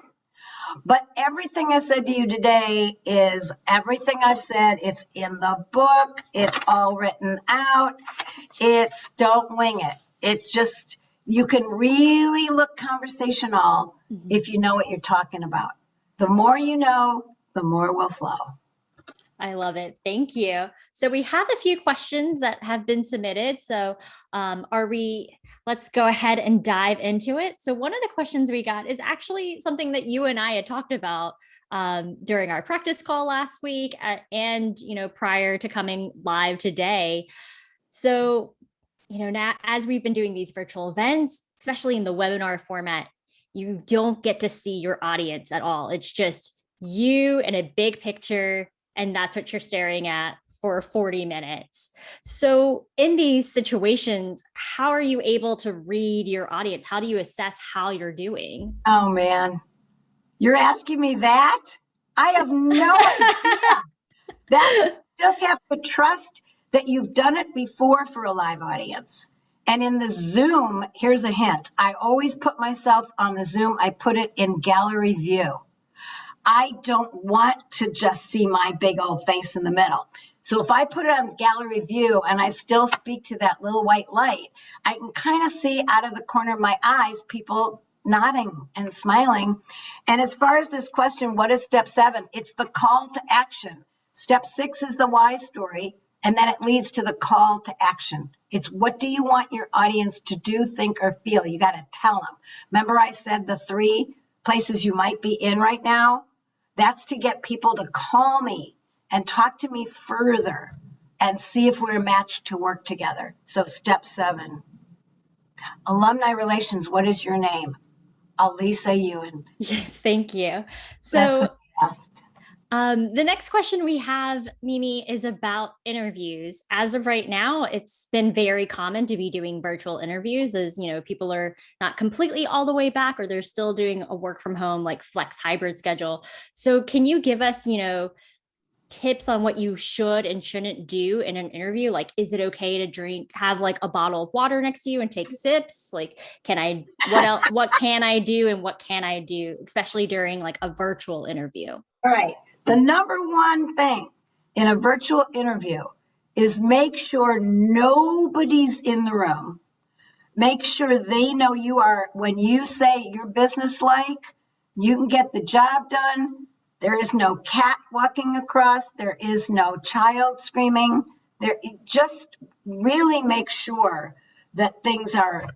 But everything I said to you today is everything I've said. It's in the book. It's all written out. Don't wing it. It's just, you can really look conversational if you know what you're talking about. The more you know, the more will flow. I love it. Thank you. So we have a few questions that have been submitted. So let's go ahead and dive into it. So one of the questions we got is actually something that you and I had talked about during our practice call last week and, prior to coming live today. So, now as we've been doing these virtual events, especially in the webinar format, you don't get to see your audience at all. It's just you and a big picture, and that's what you're staring at for 40 minutes. So in these situations, how are you able to read your audience? How do you assess how you're doing? Oh, man. You're asking me that? I have no idea. That just have to trust that you've done it before for a live audience. And in the Zoom, here's a hint. I always put myself on the Zoom. I put it in gallery view. I don't want to just see my big old face in the middle. So if I put it on gallery view and I still speak to that little white light, I can kind of see out of the corner of my eyes people nodding and smiling. And as far as this question, what is step 7? It's the call to action. Step 6 is the why story, and then it leads to the call to action. It's what do you want your audience to do, think, or feel? You got to tell them. Remember I said the 3 places you might be in right now? That's to get people to call me and talk to me further and see if we're matched to work together. So step 7, alumni relations. What is your name? Alisa Ewan. Yes, thank you. So the next question we have, Mimi, is about interviews. As of right now, it's been very common to be doing virtual interviews as, people are not completely all the way back, or they're still doing a work from home, like flex hybrid schedule. So can you give us, tips on what you should and shouldn't do in an interview? Like, is it okay to have a bottle of water next to you and take sips? What can I do and what can I do, especially during a virtual interview? All right. The number one thing in a virtual interview is make sure nobody's in the room. Make sure they know you are, when you say you're businesslike, you can get the job done. There is no cat walking across. There is no child screaming. There, just really make sure that things are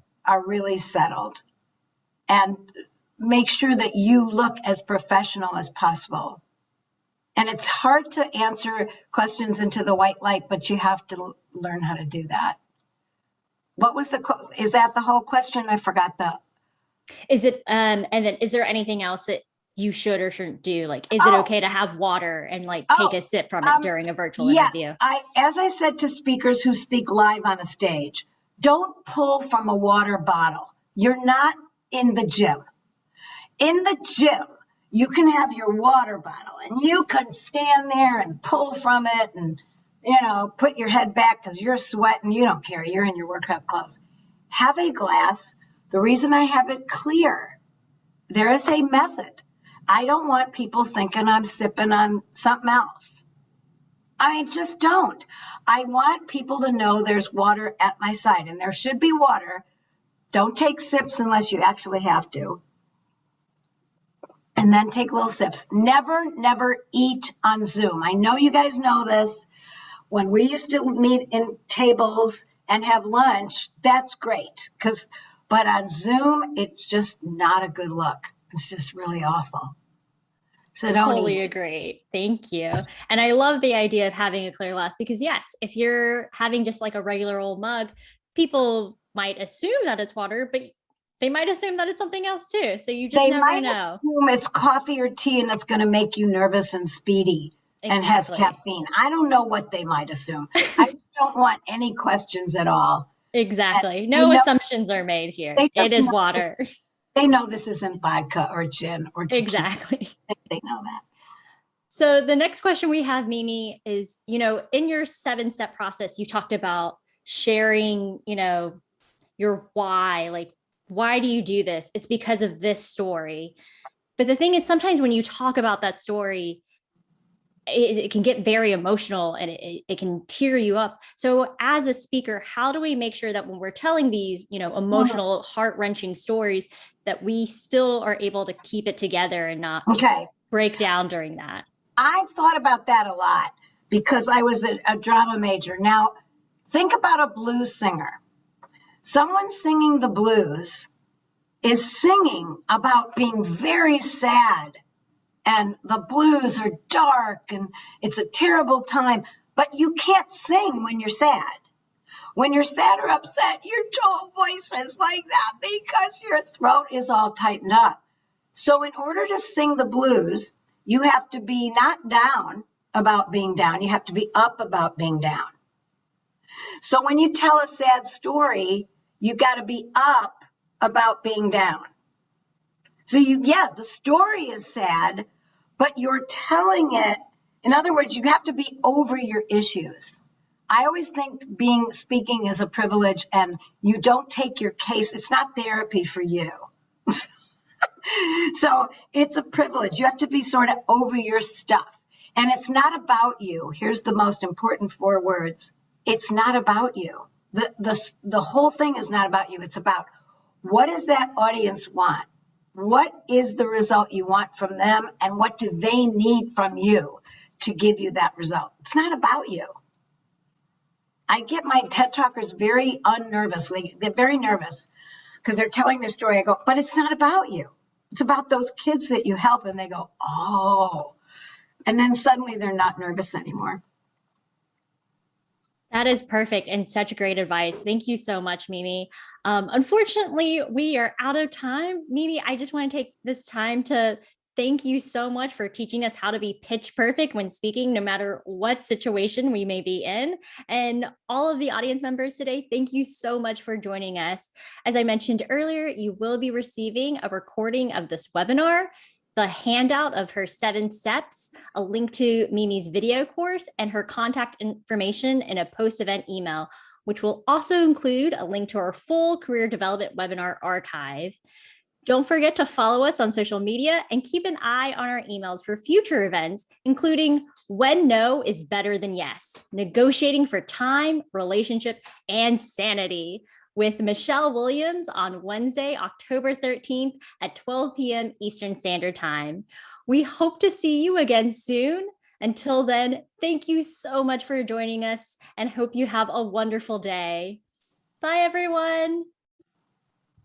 really settled, and make sure that you look as professional as possible. And it's hard to answer questions into the white light, but you have to learn how to do that. What was is that the whole question? I forgot the. Is it, and then is there anything else that you should or shouldn't do? Like, is it okay to have water and like take a sip from it during a virtual interview? As I said to speakers who speak live on a stage, don't pull from a water bottle. You're not in the gym. In the gym, you can have your water bottle and you can stand there and pull from it and, put your head back because you're sweating. You don't care. You're in your workout clothes. Have a glass. The reason I have it clear, there is a method. I don't want people thinking I'm sipping on something else. I just don't. I want people to know there's water at my side, and there should be water. Don't take sips unless you actually have to. And then take little sips. Never eat on Zoom. I know you guys know this. When we used to meet in tables and have lunch, that's great. But on Zoom, it's just not a good look. It's just really awful. So totally agree. Thank you. And I love the idea of having a clear glass because yes, if you're having just like a regular old mug, people might assume that it's water, but they might assume that it's something else too. So you just never know. They might assume it's coffee or tea and it's going to make you nervous and speedy and has caffeine. I don't know what they might assume. I just don't want any questions at all. Exactly. No assumptions are made here. It is water. They know this isn't vodka or gin or tequila. Exactly. They know that. So the next question we have, Mimi, is, in your 7-step process, you talked about sharing, your why, like, why do you do this? It's because of this story. But the thing is, sometimes when you talk about that story, it can get very emotional and it can tear you up. So as a speaker, how do we make sure that when we're telling these, emotional, heart-wrenching stories, that we still are able to keep it together and not break down during that? I've thought about that a lot because I was a drama major. Now, think about a blues singer. Someone singing the blues is singing about being very sad, and the blues are dark and it's a terrible time, but you can't sing when you're sad. When you're sad or upset, your tone voice is like that because your throat is all tightened up. So in order to sing the blues, you have to be not down about being down. You have to be up about being down. So when you tell a sad story, you got to be up about being down. So the story is sad, but you're telling it. In other words, you have to be over your issues. I always think speaking is a privilege, and you don't take your case. It's not therapy for you. So it's a privilege. You have to be sort of over your stuff. And it's not about you. Here's the most important 4 words. It's not about you. The whole thing is not about you. It's about, what does that audience want? What is the result you want from them? And what do they need from you to give you that result? It's not about you. I get my TED Talkers very unnervous. They're very nervous because they're telling their story. I go, but it's not about you. It's about those kids that you help. And they go, oh. And then suddenly they're not nervous anymore. That is perfect and such great advice. Thank you so much, Mimi. Unfortunately, we are out of time. Mimi, I just want to take this time to thank you so much for teaching us how to be pitch perfect when speaking, no matter what situation we may be in. And all of the audience members today, thank you so much for joining us. As I mentioned earlier, you will be receiving a recording of this webinar, the handout of her 7 steps, a link to Mimi's video course, and her contact information in a post-event email, which will also include a link to our full career development webinar archive. Don't forget to follow us on social media and keep an eye on our emails for future events, including When No is Better Than Yes, Negotiating for Time, Relationship, and Sanity, with Michelle Williams on Wednesday, October 13th at 12 p.m. Eastern Standard Time. We hope to see you again soon. Until then, thank you so much for joining us and hope you have a wonderful day. Bye, everyone.